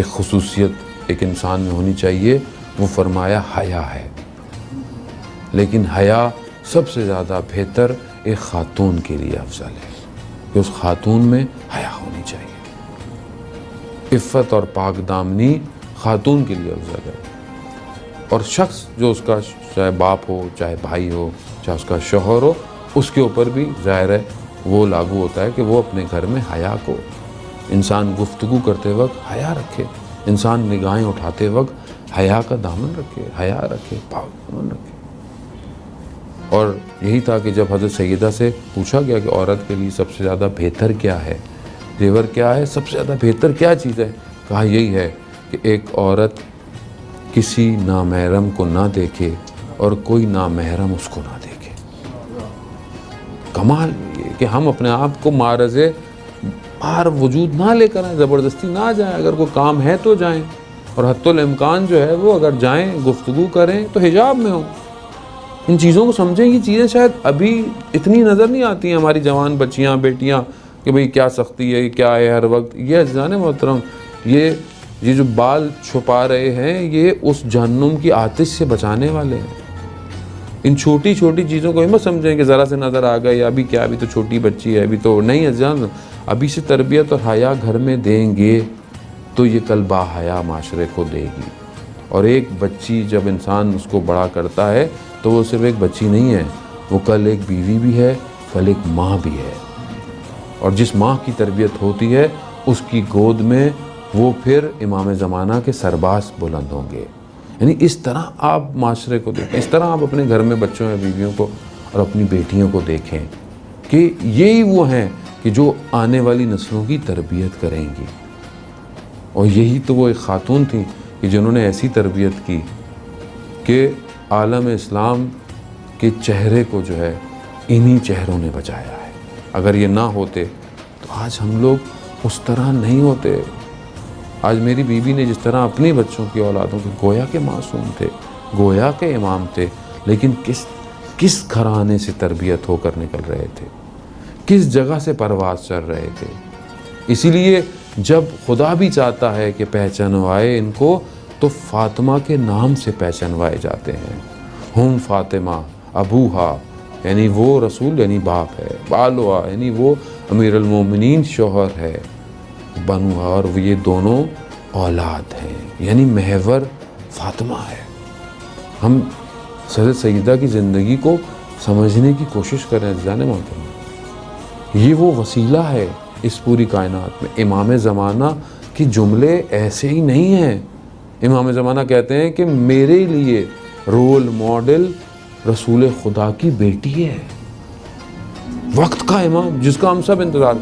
کہ خصوصیت ایک انسان میں ہونی چاہیے، وہ فرمایا حیا ہے، لیکن حیا سب سے زیادہ بہتر ایک خاتون کے لیے افضل ہے کہ اس خاتون میں حیا ہونی چاہیے۔ عفت اور پاک دامنی خاتون کے لیے افضل ہے، اور شخص جو اس کا چاہے باپ ہو، چاہے بھائی ہو، چاہے اس کا شوہر ہو، اس کے اوپر بھی ظاہر ہے وہ لاگو ہوتا ہے کہ وہ اپنے گھر میں حیا کو، انسان گفتگو کرتے وقت حیا رکھے، انسان نگاہیں اٹھاتے وقت حیا کا دامن رکھے، حیا رکھے، پاک دامن رکھے۔ اور یہی تھا کہ جب حضرت سیدہ سے پوچھا گیا کہ عورت کے لیے سب سے زیادہ بہتر کیا ہے، زیور کیا ہے، سب سے زیادہ بہتر کیا چیز ہے، کہا یہی ہے کہ ایک عورت کسی نامحرم کو نہ دیکھے اور کوئی نامحرم اس کو نہ دیکھے۔ کمال یہ کہ ہم اپنے آپ کو معرض باہر وجود نہ لے کر آئیں، زبردستی نہ جائیں، اگر کوئی کام ہے تو جائیں، اور حتی الامکان جو ہے وہ اگر جائیں گفتگو کریں تو حجاب میں ہوں۔ ان چیزوں کو سمجھیں، یہ چیزیں شاید ابھی اتنی نظر نہیں آتی ہیں ہماری جوان بچیاں بیٹیاں کہ بھئی کیا سختی ہے، کیا ہے ہر وقت۔ یہ عزیزان محترم، یہ جو بال چھپا رہے ہیں یہ اس جہنم کی آتش سے بچانے والے ہیں۔ ان چھوٹی چھوٹی چیزوں کو ہی مت سمجھیں کہ ذرا سے نظر آ گئے، ابھی کیا، ابھی تو چھوٹی بچی ہے، ابھی تو نہیں۔ عزیزان، ابھی سے تربیت اور حیا گھر میں دیں گے تو یہ کل با حیا معاشرے کو دے گی۔ اور ایک بچی جب انسان اس کو بڑا کرتا ہے تو وہ صرف ایک بچی نہیں ہے، وہ کل ایک بیوی بھی ہے، کل ایک ماں بھی ہے، اور جس ماں کی تربیت ہوتی ہے اس کی گود میں وہ پھر امام زمانہ کے سرباز بلند ہوں گے۔ یعنی اس طرح آپ معاشرے کو دیکھیں، اس طرح آپ اپنے گھر میں بچوں یا بیویوں کو اور اپنی بیٹیوں کو دیکھیں کہ یہی وہ ہیں کہ جو آنے والی نسلوں کی تربیت کریں گی۔ اور یہی تو وہ ایک خاتون تھی کہ جنہوں نے ایسی تربیت کی کہ عالم اسلام کے چہرے کو جو ہے انہی چہروں نے بچایا ہے۔ اگر یہ نہ ہوتے تو آج ہم لوگ اس طرح نہیں ہوتے۔ آج میری بیوی نے جس طرح اپنی بچوں کی اولادوں کے گویا کے معصوم تھے، گویا کے امام تھے، لیکن کس گھرانے سے تربیت ہو کر نکل رہے تھے، کس جگہ سے پرواز چل رہے تھے۔ اسی لیے جب خدا بھی چاہتا ہے کہ پہچانوائے ان کو تو فاطمہ کے نام سے پہچانوائے جاتے ہیں۔ ہم فاطمہ ابوہا، یعنی وہ رسول یعنی باپ ہے، بالوا یعنی وہ امیر المومنین شوہر ہے، بنوہا اور یہ دونوں اولاد ہیں، یعنی محور فاطمہ ہے۔ ہم حضرت سیدہ کی زندگی کو سمجھنے کی کوشش کریں عزیزان محترم، یہ وہ وسیلہ ہے اس پوری کائنات میں۔ امام زمانہ کی جملے ایسے ہی نہیں ہیں۔ امام زمانہ کہتے ہیں کہ میرے لیے رول ماڈل رسول خدا کی بیٹی ہے، وقت کا امام جس کا ہم سب انتظار کریں۔